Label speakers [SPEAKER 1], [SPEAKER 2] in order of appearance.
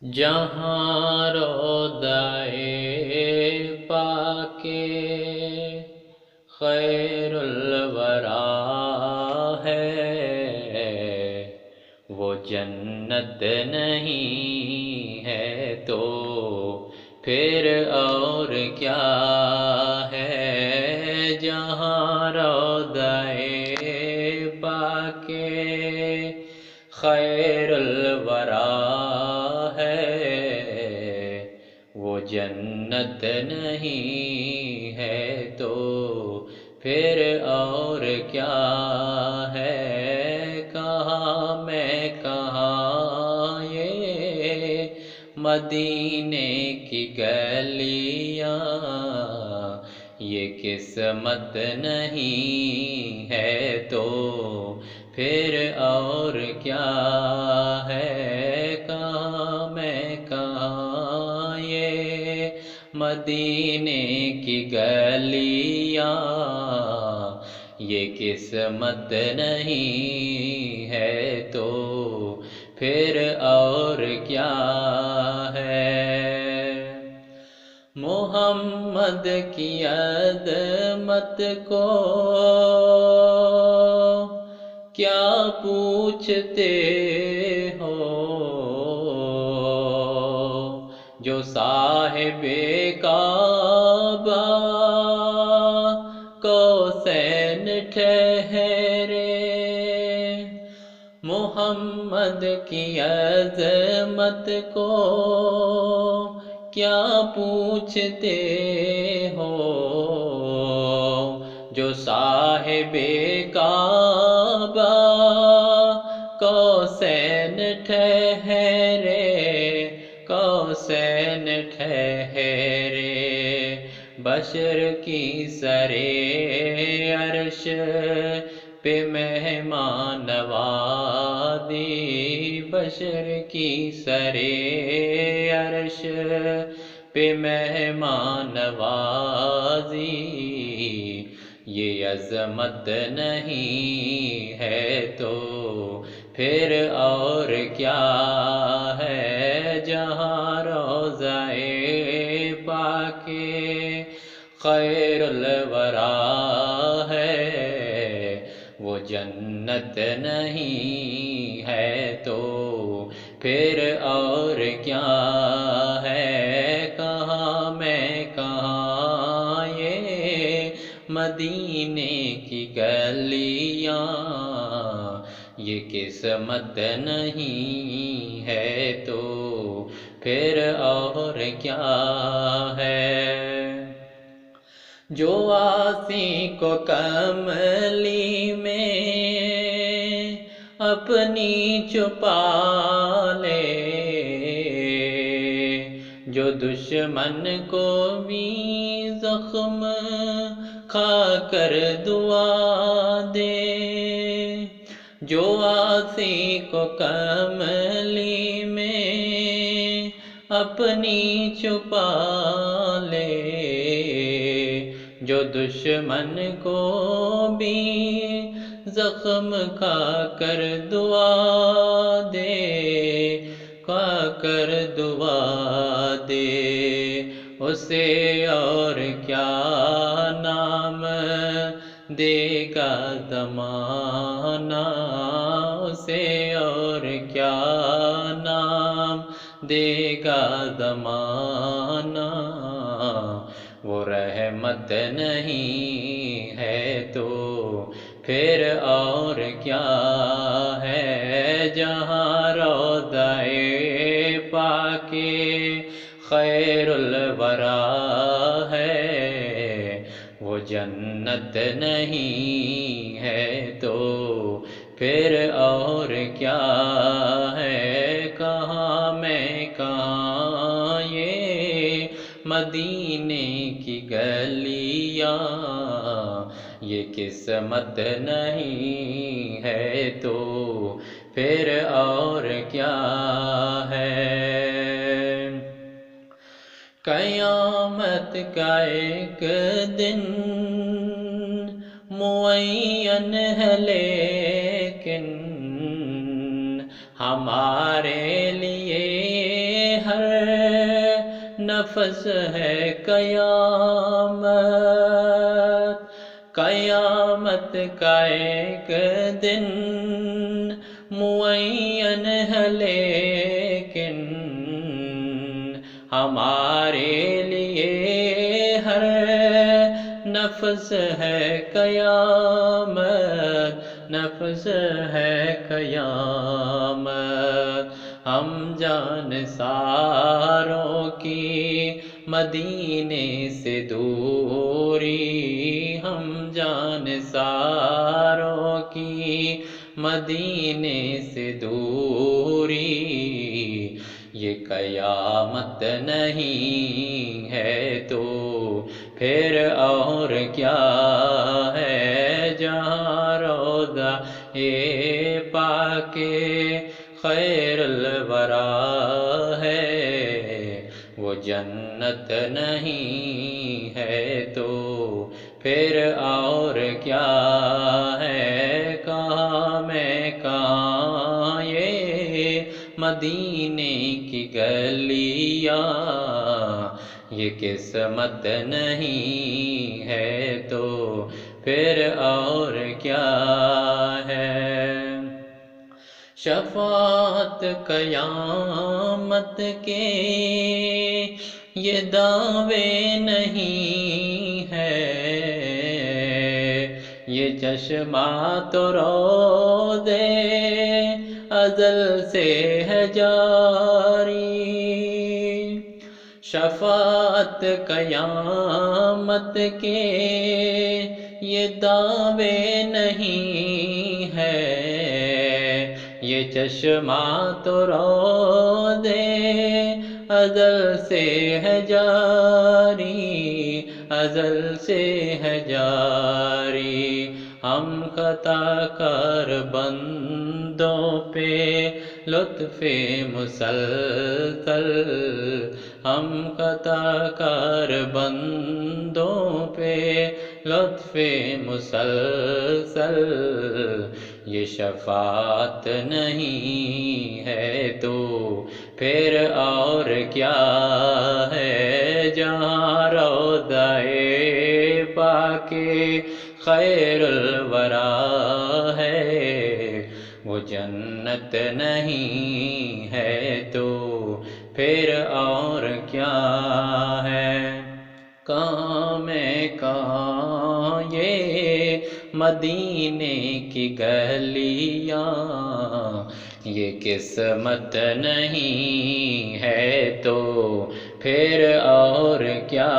[SPEAKER 1] جہاں روضۂ پاک خیر الورا ہے، وہ جنت نہیں ہے تو پھر اور کیا ہے؟ جہاں روضۂ پاک خیر الورا ہے، وہ جنت نہیں ہے تو پھر اور کیا ہے؟ کہاں میں کہاں یہ مدینے کی گلیاں، یہ قسمت نہیں ہے تو پھر اور کیا ہے؟ کہاں میں کہاں یہ مدینے کی گلیاں، یہ قسمت نہیں ہے تو پھر اور کیا ہے؟ محمد کی عظمت کو کیا پوچھتے ہو؟ جو صاحب کعبہ قوسین ٹھہرے، محمد کی عظمت کو کیا پوچھتے ہو؟ جو صاحب کعبہ قوسین ٹھہرے، قوسین ٹھہرے، بشر کی سرے عرش پہ مہمان نوازی، بشر کی سرے عرش پہ مہمان نوازی، یہ عظمت نہیں ہے تو پھر اور کیا ہے؟ جہاں روضۂ پاک خیر الورا ہے، وہ جنت نہیں ہے تو پھر اور کیا ہے؟ کہاں میں کہاں یہ مدینے کی گلیاں، یہ قسمت نہیں ہے تو پھر اور کیا ہے؟ جو عاصی کو کملی میں اپنی چھپا لے، جو دشمن کو بھی زخم کھا کر دعا دے، جو عاصی کو کملی میں اپنی چھپا لے، جو دشمن کو بھی زخم کھا کر دعا دے، کھا کر دعا دے، اسے اور کیا نام دے گا زمانہ، اسے اور کیا نام دے گا زمانہ؟ وہ رحمت نہیں ہے تو پھر اور کیا ہے؟ جہاں روضۂ پاک خیر الورا ہے، وہ جنت نہیں ہے تو پھر اور کیا ہے؟ کہاں میں کہاں یہ مدینے کی گلیاں، یہ قسمت نہیں ہے تو پھر اور کیا ہے؟ قیامت کا ایک دن معین ہے لیکن ہمارے لیے نفس ہے قیامت، قیامت کا ایک دن معین ہے لیکن ہمارے لیے ہر نفس ہے قیامت، نفس ہے قیامت۔ ہم جانساروں کی مدینے سے دوری، ہم جانساروں کی مدینے سے دوری، یہ قیامت نہیں ہے تو پھر اور کیا ہے؟ جہاں روضہ پاک خیر الورا ہے، وہ جنت نہیں ہے تو پھر اور کیا ہے؟ کہاں میں کہاں یہ مدینے کی گلیاں، یہ قسمت نہیں ہے تو پھر اور کیا ہے؟ شفاعت قیامت کے یہ دعوے نہیں ہے، یہ چشمہ تو روضے ازل سے ہے جاری۔ شفاعت قیامت کے یہ دعوے نہیں ہے، یہ چشمہ تو روضے ازل سے ہے جاری، ازل سے ہے جاری۔ ہم خطا کار بندوں پہ لطف مسلسل، ہم خطا کار بندوں پہ لطف مسلسل، یہ شفاعت نہیں ہے تو پھر اور کیا ہے؟ جہاں روضہ پاک خیر الورا ہے، وہ جنت نہیں ہے تو پھر اور کیا ہے؟ کہاں میں کہاں یہ مدینے کی گلیاں، یہ قسمت نہیں ہے تو پھر اور کیا